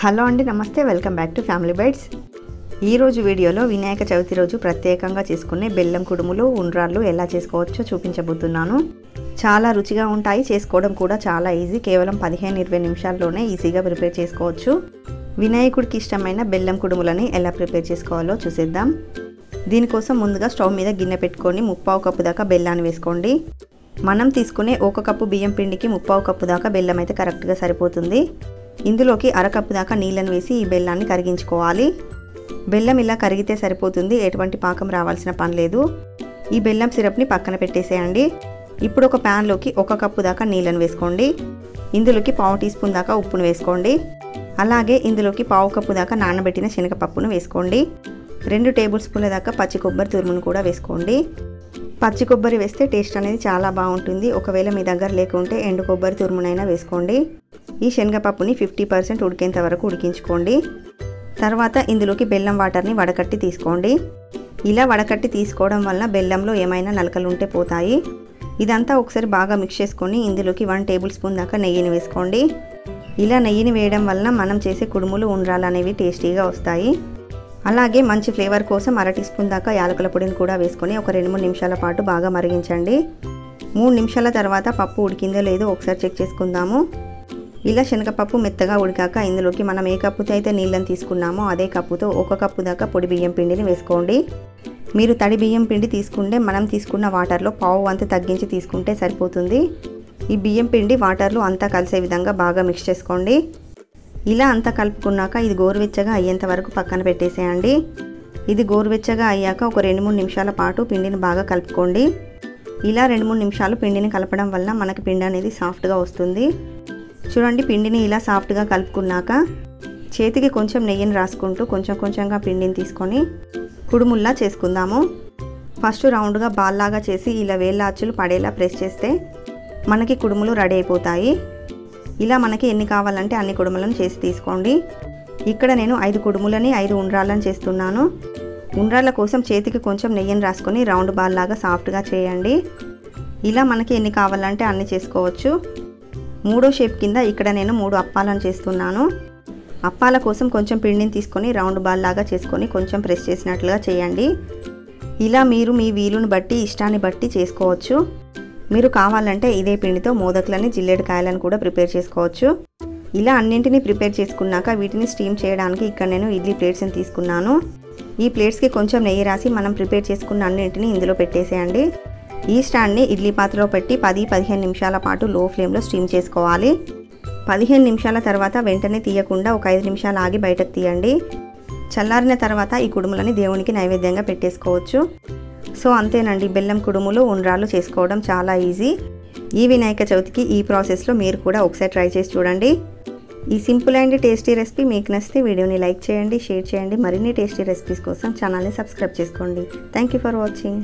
Hello అండి, నమస్తే. Welcome back to family bytes. ఈరోజు వీడియోలో వినాయక చవితి రోజు ప్రత్యేకంగా చేసుకునే బెల్లం కుడుములు, ఉండ్రాళ్ళు ఎలా చేసుకోవచ్చో చూపించబోతున్నాను. చాలా రుచిగా ఉంటాయి, చేసుకోవడం కూడా చాలా ఈజీ. కేవలం 15-20 నిమిషాల్లోనే ఈజీగా ప్రిపేర్ చేసుకోవచ్చు. వినాయకుడికి ఇష్టమైన బెల్లం కుడుములని ఎలా ప్రిపేర్ చేసుకోవాలో చూసేద్దాం. దీనికోసం ముందుగా స్టవ్ మీద గిన్నె పెట్టుకొని 3/4 కప్పు దాకా బెల్లాన్ని వేసుకోండి. మనం తీసుకునే 1 కప్పు బియ్యం పిండికి 3/4 కప్పు దాకా బెల్లం అయితే కరెక్ట్గా సరిపోతుంది. ఇందులోకి 1/2 కప్పు దాకా నీళ్ళని వేసి ఈ బెల్లాన్ని కరిగించుకోవాలి. బెల్లం ఇలా కరిగితే సరిపోతుంది, ఎటువంటి పాకం రావాల్సిన పని లేదు. ఈ బెల్లం సిరప్ని పక్కన పెట్టేసేయండి. ఇప్పుడు ఒక ప్యాన్లోకి 1 కప్పు దాకా నీళ్ళని వేసుకోండి. ఇందులోకి 1/2 టీ స్పూన్ దాకా ఉప్పును వేసుకోండి. అలాగే ఇందులోకి 1/2 కప్పు దాకా నానబెట్టిన శనగపప్పును వేసుకోండి. 2 టేబుల్ స్పూన్ల దాకా పచ్చి కొబ్బరి తురుమును కూడా వేసుకోండి. పచ్చి కొబ్బరి వేస్తే టేస్ట్ అనేది చాలా బాగుంటుంది. ఒకవేళ మీ దగ్గర లేకుంటే ఎండు కొబ్బరి తురుమునైనా వేసుకోండి. ఈ శనగపప్పుని 50% ఉడికేంత వరకు ఉడికించుకోండి. తర్వాత ఇందులోకి బెల్లం వాటర్ని వడకట్టి తీసుకోండి. ఇలా వడకట్టి తీసుకోవడం వల్ల బెల్లంలో ఏమైనా నలకలు ఉంటే పోతాయి. ఇదంతా ఒకసారి బాగా మిక్స్ చేసుకొని ఇందులోకి 1 టేబుల్ స్పూన్ దాకా నెయ్యిని వేసుకోండి. ఇలా నెయ్యిని వేయడం వలన మనం చేసే కుడుములు, ఉండ్రాలు అనేవి టేస్టీగా వస్తాయి. అలాగే మంచి ఫ్లేవర్ కోసం 1/2 టీ స్పూన్ దాకా యాలకుల పొడిని కూడా వేసుకొని ఒక 2-3 నిమిషాల పాటు బాగా మరిగించండి. 3 నిమిషాల తర్వాత పప్పు ఉడికిందో లేదో ఒకసారి చెక్ చేసుకుందాము. ఇలా శనగపప్పు మెత్తగా ఉడికాక ఇందులోకి మనం ఏ కప్పుతో అయితే నీళ్ళని తీసుకున్నామో అదే కప్పుతో 1 కప్పు దాకా పొడి బియ్యం పిండిని వేసుకోండి. మీరు తడి బియ్యం పిండి తీసుకుంటే మనం తీసుకున్న వాటర్లో 1/2 వంతు తగ్గించి తీసుకుంటే సరిపోతుంది. ఈ బియ్యం పిండి వాటర్లో అంతా కలిసే విధంగా బాగా మిక్స్ చేసుకోండి. ఇలా అంతా కలుపుకున్నాక ఇది గోరువెచ్చగా అయ్యేంత వరకు పక్కన పెట్టేసేయండి. ఇది గోరువెచ్చగా అయ్యాక ఒక 2-3 నిమిషాల పాటు పిండిని బాగా కలుపుకోండి. ఇలా 2-3 నిమిషాలు పిండిని కలపడం వల్ల మనకి పిండి అనేది సాఫ్ట్గా వస్తుంది. చూడండి, పిండిని ఇలా సాఫ్ట్గా కలుపుకున్నాక చేతికి కొంచెం నెయ్యిని రాసుకుంటూ కొంచెం కొంచెంగా పిండిని తీసుకొని కుడుముల్లా చేసుకుందాము. ఫస్ట్ రౌండ్గా బాల్లాగా చేసి ఇలా వేళ్ళ అచ్చులు పడేలా ప్రెస్ చేస్తే మనకి కుడుములు రెడీ అయిపోతాయి. ఇలా మనకి ఎన్ని కావాలంటే అన్ని కుడుములను చేసి తీసుకోండి. ఇక్కడ నేను 5 కుడుములని 5 ఉండ్రాళ్ళని చేస్తున్నాను. ఉండ్రాళ్ళ కోసం చేతికి కొంచెం నెయ్యిని రాసుకొని రౌండ్ బాల్ లాగా సాఫ్ట్గా చేయండి. ఇలా మనకి ఎన్ని కావాలంటే అన్ని చేసుకోవచ్చు. 3వ షేప్ కింద ఇక్కడ నేను 3 అప్పాలను చేస్తున్నాను. అప్పాల కోసం కొంచెం పిండిని తీసుకొని రౌండ్ బాల్ లాగా చేసుకొని కొంచెం ప్రెస్ చేసినట్లుగా చేయండి. ఇలా మీరు మీ వీలుని బట్టి, ఇష్టాన్ని బట్టి చేసుకోవచ్చు. మీరు కావాలంటే ఇదే పిండితో మోదకులని, జిల్లేడుకాయలను కూడా ప్రిపేర్ చేసుకోవచ్చు. ఇలా అన్నింటినీ ప్రిపేర్ చేసుకున్నాక వీటిని స్టీమ్ చేయడానికి ఇక్కడ నేను ఇడ్లీ ప్లేట్స్ని తీసుకున్నాను. ఈ ప్లేట్స్కి కొంచెం నెయ్యి రాసి మనం ప్రిపేర్ చేసుకున్న అన్నింటినీ ఇందులో పెట్టేసేయండి. ఈ స్టాండ్ని ఇడ్లీ పాత్రలో పెట్టి 10-15 నిమిషాల పాటు లో ఫ్లేమ్లో స్టీమ్ చేసుకోవాలి. 15 నిమిషాల తర్వాత వెంటనే తీయకుండా ఒక 5 నిమిషాలు ఆగి బయటకు తీయండి. చల్లారిన తర్వాత ఈ కుడుములని దేవునికి నైవేద్యంగా పెట్టేసుకోవచ్చు. సో అంతేనండి, బెల్లం కుడుములు, ఉండ్రాళ్ళు చేసుకోవడం చాలా ఈజీ. ఈ వినాయక చవితికి ఈ ప్రాసెస్లో మీరు కూడా ఒకసారి ట్రై చేసి చూడండి. ఈ సింపుల్ అండ్ టేస్టీ రెసిపీ మీకు నచ్చితే వీడియోని లైక్ చేయండి, షేర్ చేయండి. మరిన్ని టేస్టీ రెసిపీస్ కోసం ఛానల్ని సబ్స్క్రైబ్ చేసుకోండి. Thank you for watching.